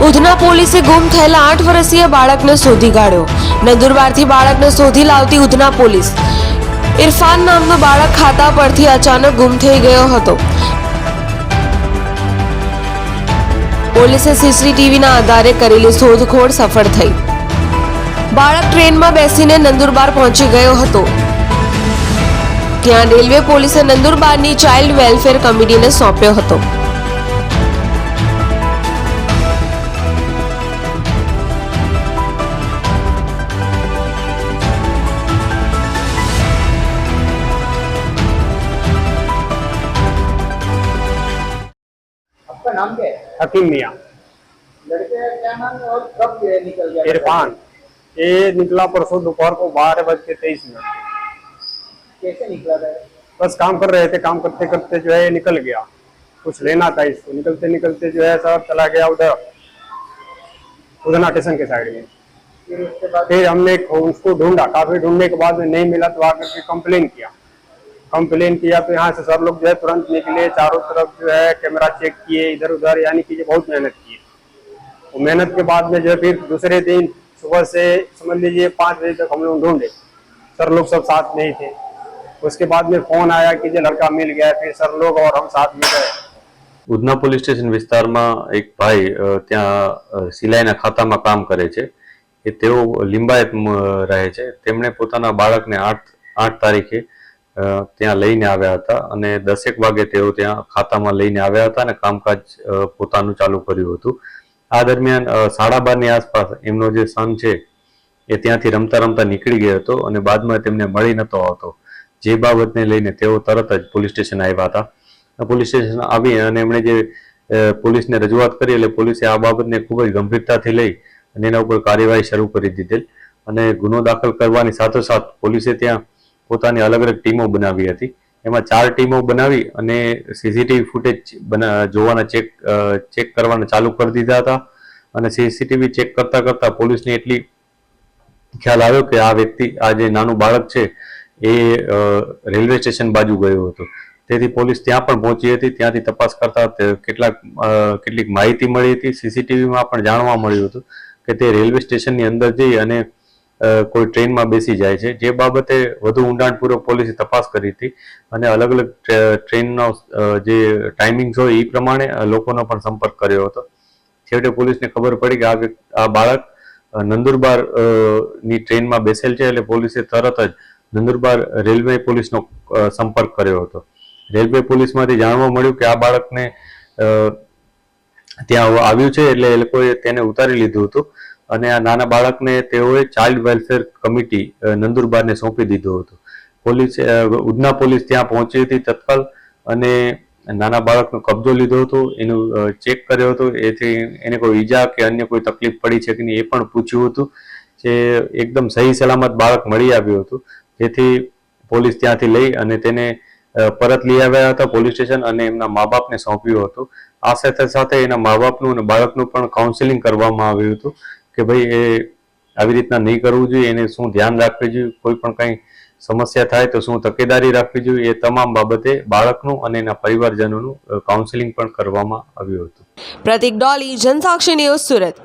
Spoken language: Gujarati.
ઉધના પોલીસે ગુમ થયેલા 8 વર્ષીય બાળકને શોધી કાઢ્યો। નંદુરબારથી બાળકને શોધી લાવતી ઉધના પોલીસ। ઇરફાન નામનો બાળક ખાતા પરથી અચાનક ગુમ થઈ ગયો હતો। પોલીસે સીસીટીવીના આધારે કરેલી શોધખોળ સફળ થઈ। બાળક ટ્રેનમાં બેસીને નંદુરબાર પહોંચી ગયો હતો। ત્યાં રેલવે પોલીસે નંદુરબારની ચાઇલ્ડ વેલફેર કમિટીને સોંપ્યો હતો। आपका नाम क्या है? हकीम मियाँ। लड़के का क्या नाम है और कब ये निकल गया? इरफान ये निकला परसों दोपहर को 12:23। कैसे निकला था? बस काम कर रहे थे, काम करते करते जो है ये निकल गया। कुछ लेना था इसको, निकलते निकलते जो है सर चला गया उधर उधना स्टेशन के साइड में। फिर उसके बाद फिर हमने उसको ढूंढा, काफी ढूंढने के बाद में नहीं मिला तो आकर के कंप्लेन किया तो यहाँ से सर लोग जो है तुरंत निकले, चारों तरफ जो है कैमरा चेक किए, इधर उधर, यानी कि बहुत मेहनत की। वो मेहनत के बाद में जो है फिर दूसरे दिन सुबह से समझ लीजिए 5 बजे तक हम लोग ढूंढे, सर लोग सब साथ में ही थे। उसके बाद में फोन आया कि जो लड़का मिल गया, फिर सर लोग और हम साथ में गए। ઉધના પોલીસ સ્ટેશન વિસ્તારમાં એક ભાઈ ત્યાં સિલાઈના ખાતામાં કામ કરે છે એ તેઓ લિંબાયત રહે છે। તેમણે પોતાના બાળકને 8 તારીખે ત્યાં લઈને આવ્યા હતા અને 10 વાગે તેઓ ત્યાં ખાતામાં લઈને આવ્યા હતા અને કામકાજ પોતાનું ચાલુ કર્યું હતું। આ દરમિયાન 12:30ની આસપાસ એમનો જે સન છે એ ત્યાંથી રમતા રમતા નીકળી ગયો હતો અને બાદમાં તેમને મળી નતો આવતો। જે બાબતને લઈને તેઓ તરત જ પોલીસ સ્ટેશન આવ્યા હતા। પોલીસ સ્ટેશન આવી અને એમણે જે પોલીસને રજૂઆત કરી એટલે પોલીસે આ બાબતને ખૂબ જ ગંભીરતાથી લઈ અને એના ઉપર કાર્યવાહી શરૂ કરી દીધેલ અને ગુનો દાખલ કરવાની સાથોસાથ પોલીસે ત્યાં પોતાની અલગ અલગ ટીમો બનાવી હતી। એમાં 4 ટીમો બનાવી અને સીસીટીવી ફૂટેજ જોવાના ચેક કરવાના ચાલુ કરી દીધા હતા અને સીસીટીવી ચેક કરતા કરતા પોલીસને એટલી ખ્યાલ આવ્યો કે આ વ્યક્તિ આ જે નાનું બાળક છે એ રેલવે સ્ટેશન બાજુ ગયો હતો। તેથી પોલીસ ત્યાં પણ પહોંચી હતી। ત્યાંથી તપાસ કરતા કેટલીક માહિતી મળી હતી। સીસીટીવીમાં પણ જાણવા મળ્યું હતું કે તે રેલવે સ્ટેશનની અંદર જઈ અને કોઈ ટ્રેનમાં બેસી જાય છે। જે બાબતે વધુ ઊંડાણપૂર્વક પોલીસે તપાસ કરી હતી અને અલગ અલગ ટ્રેનનો જે ટાઈમિંગ્સ હોય એ પ્રમાણે લોકોનો પણ સંપર્ક કર્યો હતો। છેવટે પોલીસને ખબર પડી કે આ બાળક નંદુરબાર ની ટ્રેનમાં બેસેલ છે એટલે પોલીસે તરત જ નંદુરબાર રેલવે પોલીસનો સંપર્ક કર્યો હતો। રેલવે પોલીસમાંથી જાણવા મળ્યું કે આ બાળકને ત્યાં આવ્યું છે એટલે એ લોકોએ તેને ઉતારી લીધું હતું અને આ નાના બાળકને તેઓએ ચાઇલ્ડ વેલફેર કમિટી નંદુરબારને સોંપી દીધું હતું। પોલીસે ઉધના પોલીસ ત્યાં પહોંચી હતી તત્કાલ અને નાના બાળકનો કબજો લીધો હતો, એનું ચેક કર્યો હતો, એથી એને કોઈ ઈજા કે અન્ય કોઈ તકલીફ પડી છે કે નહીં એ પણ પૂછ્યું હતું। જે એકદમ સહી સલામત બાળક મળી આવ્યું હતું જેથી પોલીસ ત્યાંથી લઈ અને તેને પરત લઈ આવ્યા હતા પોલીસ સ્ટેશન અને એમના મા બાપને સોંપ્યું હતું। આ સાથે સાથે એના મા બાપનું અને બાળકનું પણ કાઉન્સેલિંગ કરવામાં આવ્યું હતું કે ભાઈ એ આવી રીતના નહીં કરવું જોઈએ, એને શું ધ્યાન રાખવું જોઈએ, કોઈ પણ કંઈ સમસ્યા થાય તો શું તકેદારી રાખવી જોઈએ, એ તમામ બાબતે બાળકનું અને એના પરિવારજનોનું કાઉન્સેલિંગ પણ કરવામાં આવ્યું હતું। પ્રતિક ડોલી, જનસાક્ષી ન્યૂઝ, સુરત।